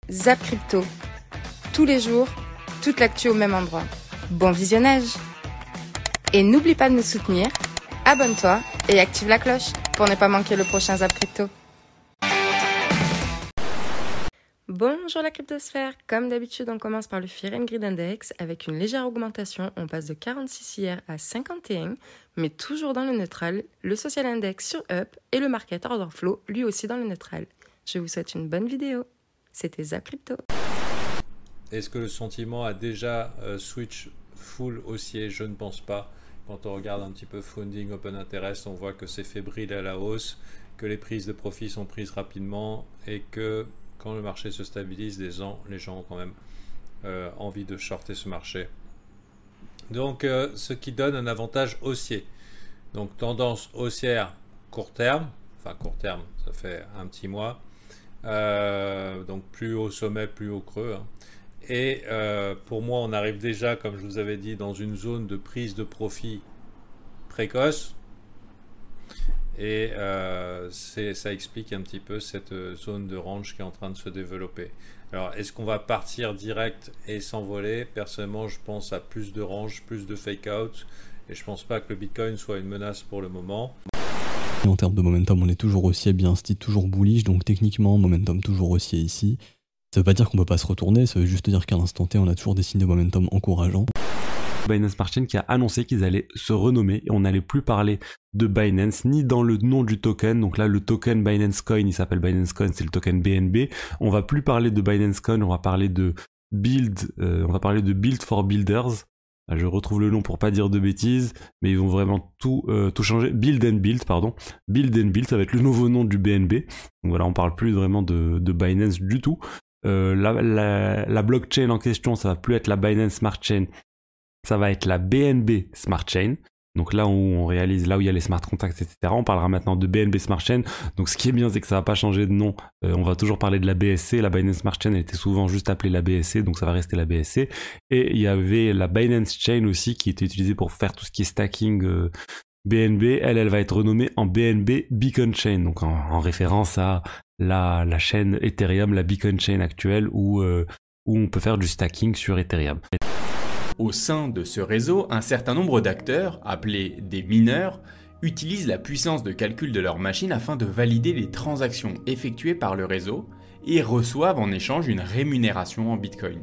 Zap Crypto. Tous les jours, toute l'actu au même endroit. Bon visionnage! Et n'oublie pas de nous soutenir, abonne-toi et active la cloche pour ne pas manquer le prochain Zap Crypto. Bonjour la cryptosphère, comme d'habitude on commence par le Fear and Greed Index avec une légère augmentation, on passe de 46 hier à 51, mais toujours dans le neutral, le Social Index sur Up et le Market Order Flow lui aussi dans le neutral. Je vous souhaite une bonne vidéo, c'était Zap Crypto. Est-ce que le sentiment a déjà switch full haussier? Je ne pense pas. Quand on regarde un petit peu Founding Open Interest, on voit que c'est fébrile à la hausse, que les prises de profit sont prises rapidement et que quand le marché se stabilise, les gens ont quand même envie de shorter ce marché. Donc, ce qui donne un avantage haussier. Donc, tendance haussière court terme, enfin court terme, ça fait un petit mois. Donc, plus haut sommet, plus haut creux. Hein. Et pour moi, on arrive déjà, comme je vous avais dit, dans une zone de prise de profit précoce. Et ça explique un petit peu cette zone de range qui est en train de se développer. Alors, est-ce qu'on va partir direct et s'envoler? Personnellement, je pense à plus de range, plus de fake-out. Et je ne pense pas que le Bitcoin soit une menace pour le moment. En termes de momentum, on est toujours haussier, bien style, toujours bullish. Donc techniquement, momentum toujours haussier ici. Ça veut pas dire qu'on peut pas se retourner, ça veut juste dire qu'à l'instant T, on a toujours des signes de momentum encourageants. Binance Smart Chain qui a annoncé qu'ils allaient se renommer et on n'allait plus parler de Binance ni dans le nom du token. Donc là, le token Binance Coin, il s'appelle Binance Coin, c'est le token BNB. On va plus parler de Binance Coin, on va parler de Build, for Builders. Je retrouve le nom pour pas dire de bêtises, mais ils vont vraiment tout changer. Build and Build, pardon. Build and Build, ça va être le nouveau nom du BNB. Donc voilà, on parle plus vraiment de Binance du tout. La blockchain en question, ça va plus être la Binance Smart Chain, ça va être la BNB Smart Chain. Donc là où on réalise, là où il y a les smart contracts, etc. On parlera maintenant de BNB Smart Chain. Donc ce qui est bien, c'est que ça va pas changer de nom. On va toujours parler de la BSC. La Binance Smart Chain, elle était souvent juste appelée la BSC, donc ça va rester la BSC. Et il y avait la Binance Chain aussi qui était utilisée pour faire tout ce qui est stacking BNB. Elle va être renommée en BNB Beacon Chain, donc en référence à la chaîne Ethereum, la Beacon Chain actuelle où on peut faire du stacking sur Ethereum. Au sein de ce réseau, un certain nombre d'acteurs, appelés des mineurs, utilisent la puissance de calcul de leur machine afin de valider les transactions effectuées par le réseau et reçoivent en échange une rémunération en Bitcoin.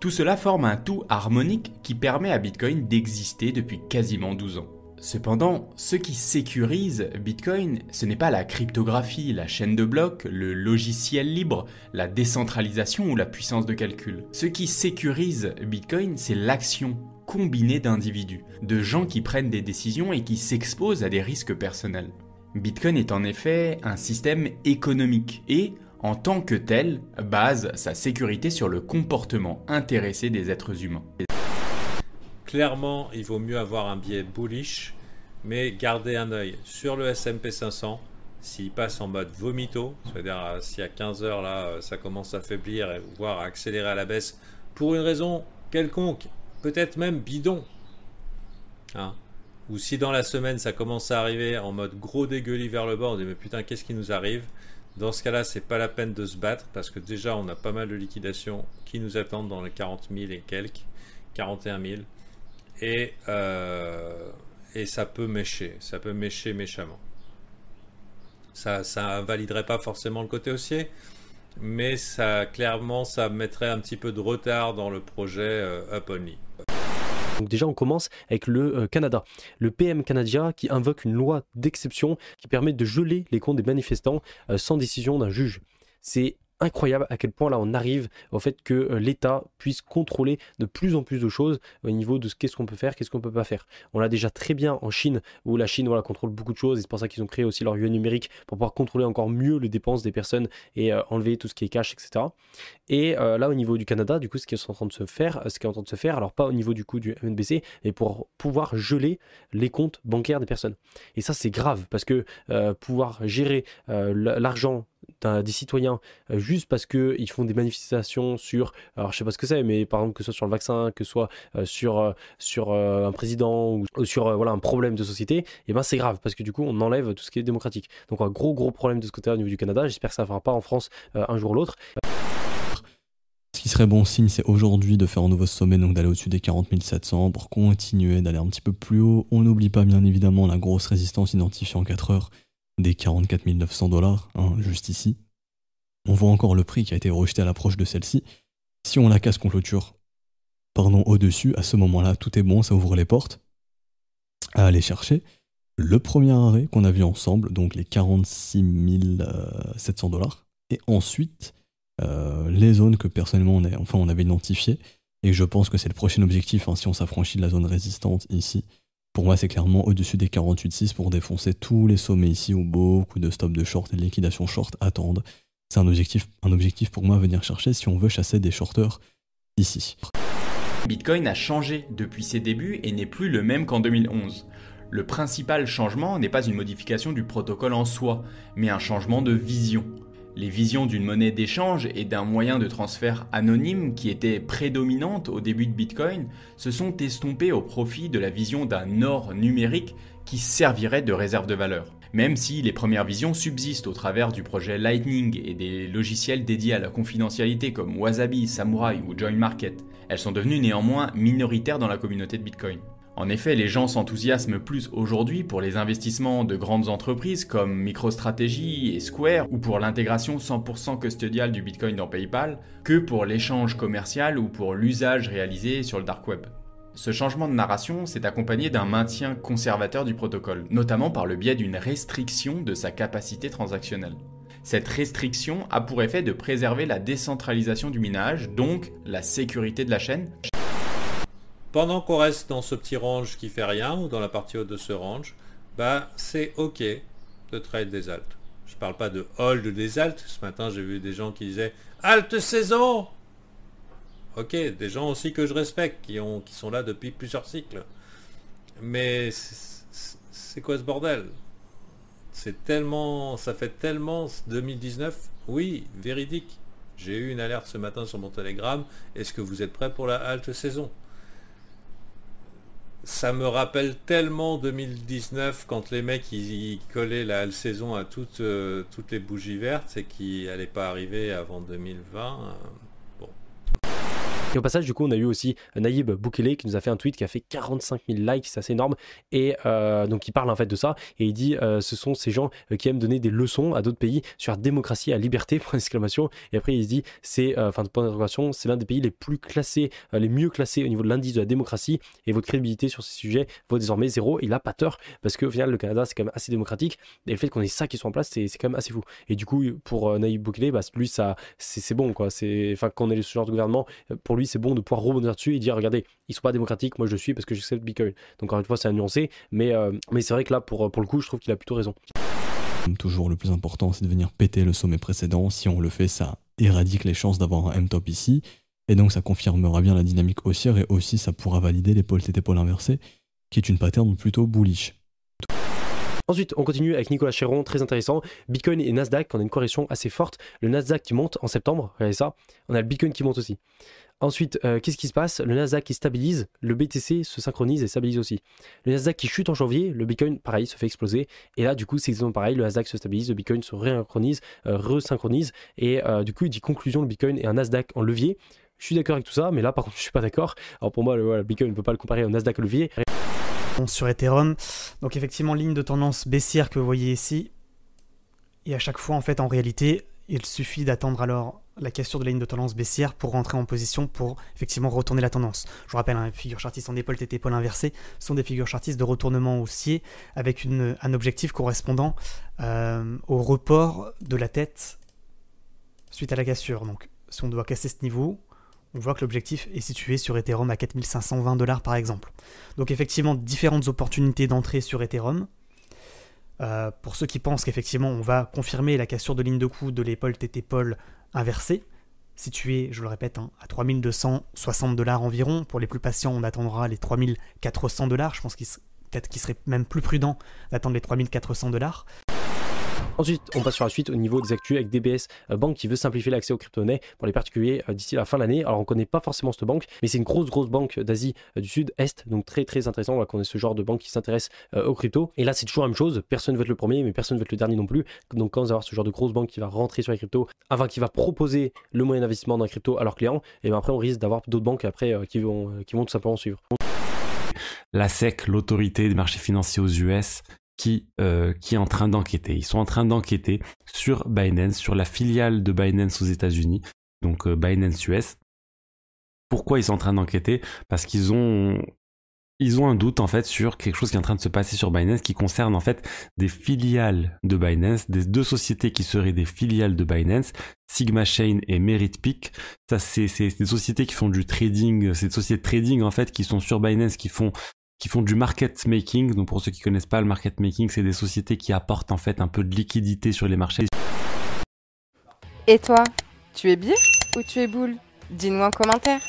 Tout cela forme un tout harmonique qui permet à Bitcoin d'exister depuis quasiment 12 ans. Cependant, ce qui sécurise Bitcoin, ce n'est pas la cryptographie, la chaîne de blocs, le logiciel libre, la décentralisation ou la puissance de calcul. Ce qui sécurise Bitcoin, c'est l'action combinée d'individus, de gens qui prennent des décisions et qui s'exposent à des risques personnels. Bitcoin est en effet un système économique et, en tant que tel, base sa sécurité sur le comportement intéressé des êtres humains. Clairement, il vaut mieux avoir un biais bullish, mais garder un œil sur le S&P 500. S'il passe en mode vomito, c'est-à-dire si à 15 heures là, ça commence à faiblir, voire à accélérer à la baisse, pour une raison quelconque, peut-être même bidon, hein. Ou si dans la semaine ça commence à arriver en mode gros dégueulis vers le bas, on dit mais putain qu'est-ce qui nous arrive? Dans ce cas-là, c'est pas la peine de se battre parce que déjà on a pas mal de liquidations qui nous attendent dans les 40 000 et quelques, 41 000. Et ça peut mécher méchamment. Ça invaliderait pas forcément le côté haussier, mais clairement ça mettrait un petit peu de retard dans le projet Up Only. Donc déjà on commence avec le Canada, le PM Canada qui invoque une loi d'exception qui permet de geler les comptes des manifestants sans décision d'un juge. C'est incroyable à quel point là on arrive au fait que l'État puisse contrôler de plus en plus de choses au niveau de qu'est-ce qu'on peut faire, qu'est-ce qu'on peut pas faire. On l'a déjà très bien en Chine où la Chine contrôle beaucoup de choses et c'est pour ça qu'ils ont créé aussi leur yuan numérique pour pouvoir contrôler encore mieux les dépenses des personnes et enlever tout ce qui est cash, etc. Et là au niveau du Canada, du coup ce qui est en train de se faire, alors pas au niveau du coup du MNBC, mais pour pouvoir geler les comptes bancaires des personnes. Et ça c'est grave parce que pouvoir gérer l'argent des citoyens juste parce qu'ils font des manifestations sur, alors je sais pas ce que c'est, mais par exemple que ce soit sur le vaccin, que ce soit sur un président ou sur un problème de société, et ben c'est grave parce que du coup on enlève tout ce qui est démocratique. Donc un gros problème de ce côté-là au niveau du Canada. J'espère que ça ne fera pas en France un jour ou l'autre. qui serait bon signe, c'est aujourd'hui de faire un nouveau sommet, donc d'aller au-dessus des 40 700 pour continuer d'aller un petit peu plus haut. On n'oublie pas bien évidemment la grosse résistance identifiée en 4 heures des 44 900 $, hein, juste ici. On voit encore le prix qui a été rejeté à l'approche de celle-ci. Si on la casse qu'on clôture au-dessus, à ce moment-là, tout est bon, ça ouvre les portes à aller chercher le premier arrêt qu'on a vu ensemble, donc les 46 700 $, et ensuite les zones que personnellement on avait identifiées, et je pense que c'est le prochain objectif, hein, si on s'affranchit de la zone résistante ici. Pour moi, c'est clairement au-dessus des 48,6 pour défoncer tous les sommets ici où beaucoup de stops de short et de liquidation short attendent. C'est un objectif pour moi à venir chercher si on veut chasser des shorters ici. Bitcoin a changé depuis ses débuts et n'est plus le même qu'en 2011. Le principal changement n'est pas une modification du protocole en soi, mais un changement de vision. Les visions d'une monnaie d'échange et d'un moyen de transfert anonyme qui étaient prédominantes au début de Bitcoin se sont estompées au profit de la vision d'un or numérique qui servirait de réserve de valeur. Même si les premières visions subsistent au travers du projet Lightning et des logiciels dédiés à la confidentialité comme Wasabi, Samurai ou JoinMarket, elles sont devenues néanmoins minoritaires dans la communauté de Bitcoin. En effet, les gens s'enthousiasment plus aujourd'hui pour les investissements de grandes entreprises comme MicroStrategy et Square ou pour l'intégration 100% custodiale du Bitcoin dans PayPal que pour l'échange commercial ou pour l'usage réalisé sur le dark web. Ce changement de narration s'est accompagné d'un maintien conservateur du protocole, notamment par le biais d'une restriction de sa capacité transactionnelle. Cette restriction a pour effet de préserver la décentralisation du minage, donc la sécurité de la chaîne. Pendant qu'on reste dans ce petit range qui fait rien, ou dans la partie haute de ce range, c'est ok de trade des alts. Je parle pas de hold des alts. Ce matin, j'ai vu des gens qui disaient « Alt saison !» Ok, des gens aussi que je respecte, qui sont là depuis plusieurs cycles. Mais c'est quoi ce bordel? Ça fait tellement 2019. Oui, véridique. J'ai eu une alerte ce matin sur mon Telegram. Est-ce que vous êtes prêts pour la halte saison? Ça me rappelle tellement 2019 quand les mecs ils collaient la halte saison à toutes les bougies vertes et qui n'allait pas arriver avant 2020. Et au passage, du coup, on a eu aussi Nayib Bukele qui nous a fait un tweet qui a fait 45 000 likes, c'est assez énorme. Et donc, il parle en fait de ça. Et il dit ce sont ces gens qui aiment donner des leçons à d'autres pays sur la démocratie, à la liberté, point d'exclamation. Et après, il se dit point d'interrogation, c'est l'un des pays les plus classés, les mieux classés au niveau de l'indice de la démocratie. Et votre crédibilité sur ces sujets vaut désormais 0. Il n'a pas tort parce qu'au final, le Canada, c'est quand même assez démocratique. Et le fait qu'on ait ça qui soit en place, c'est quand même assez fou. Et du coup, pour Nayib Bukele, lui, c'est bon, quoi. Quand on est ce genre de gouvernement, pour lui, c'est bon de pouvoir rebondir dessus et dire regardez, ils sont pas démocratiques, moi je le suis parce que j'accepte Bitcoin. Donc encore une fois, c'est à nuancer, mais c'est vrai que là, pour le coup, je trouve qu'il a plutôt raison. Comme toujours, le plus important, c'est de venir péter le sommet précédent. Si on le fait, ça éradique les chances d'avoir un M-top ici, et donc ça confirmera bien la dynamique haussière, et aussi ça pourra valider l'épaule tête épaule inversée, qui est une pattern plutôt bullish. Ensuite, on continue avec Nicolas Chéron, très intéressant. Bitcoin et Nasdaq, on a une corrélation assez forte. Le Nasdaq qui monte en septembre, regardez ça. On a le Bitcoin qui monte aussi. Ensuite, qu'est-ce qui se passe? Le Nasdaq qui stabilise, le BTC se synchronise et stabilise aussi. Le Nasdaq qui chute en janvier, le Bitcoin, pareil, se fait exploser. Et là, du coup, c'est exactement pareil. Le Nasdaq se stabilise, le Bitcoin se resynchronise, resynchronise. Et du coup, il dit conclusion, le Bitcoin et un Nasdaq en levier. Je suis d'accord avec tout ça, mais là, par contre, je suis pas d'accord. Alors pour moi, le Bitcoin, on ne peut pas le comparer au Nasdaq levier. Sur Ethereum, donc effectivement, ligne de tendance baissière que vous voyez ici. Et à chaque fois, en fait, en réalité, il suffit d'attendre alors la cassure de la ligne de tendance baissière pour rentrer en position pour effectivement retourner la tendance. Je vous rappelle, les figures chartistes en épaule tête épaule inversée sont des figures chartistes de retournement haussier avec un objectif correspondant au report de la tête suite à la cassure. Donc si on doit casser ce niveau, on voit que l'objectif est situé sur Ethereum à 4520 $ par exemple. Donc effectivement, différentes opportunités d'entrée sur Ethereum. Pour ceux qui pensent qu'effectivement on va confirmer la cassure de ligne de coup de l'épaule tête épaule inversée, située, je le répète, à 3260 $ environ. Pour les plus patients, on attendra les 3400 $. Je pense peut-être qu'il serait même plus prudent d'attendre les 3400 $. Ensuite, on passe sur la suite au niveau des actus avec DBS Bank qui veut simplifier l'accès aux crypto-monnaies pour les particuliers d'ici la fin de l'année. Alors on ne connaît pas forcément cette banque, mais c'est une grosse banque d'Asie du Sud-Est, donc très intéressant. On va connaître ce genre de banque qui s'intéresse aux cryptos. Et là, c'est toujours la même chose. Personne ne veut être le premier, mais personne ne veut être le dernier non plus. Donc quand vous allez avoir ce genre de grosse banque qui va rentrer sur les cryptos, enfin qui va proposer le moyen d'investissement dans les cryptos à leurs clients, et bien après on risque d'avoir d'autres banques après qui vont tout simplement suivre. La SEC, l'autorité des marchés financiers aux US, qui est en train d'enquêter. Ils sont en train d'enquêter sur Binance, sur la filiale de Binance aux États-Unis, donc Binance US. Pourquoi ils sont en train d'enquêter? Parce qu'ils ont un doute en fait sur quelque chose qui est en train de se passer sur Binance qui concerne en fait des filiales de Binance, des deux sociétés qui seraient des filiales de Binance, Sigma Chain et Meritpeak. Ça c'est des sociétés qui font du trading, c'est des sociétés de trading en fait qui sont sur Binance, qui font du market making. Donc pour ceux qui connaissent pas le market making, c'est des sociétés qui apportent en fait un peu de liquidité sur les marchés. Et toi, tu es bière ou tu es boule? Dis-nous en commentaire.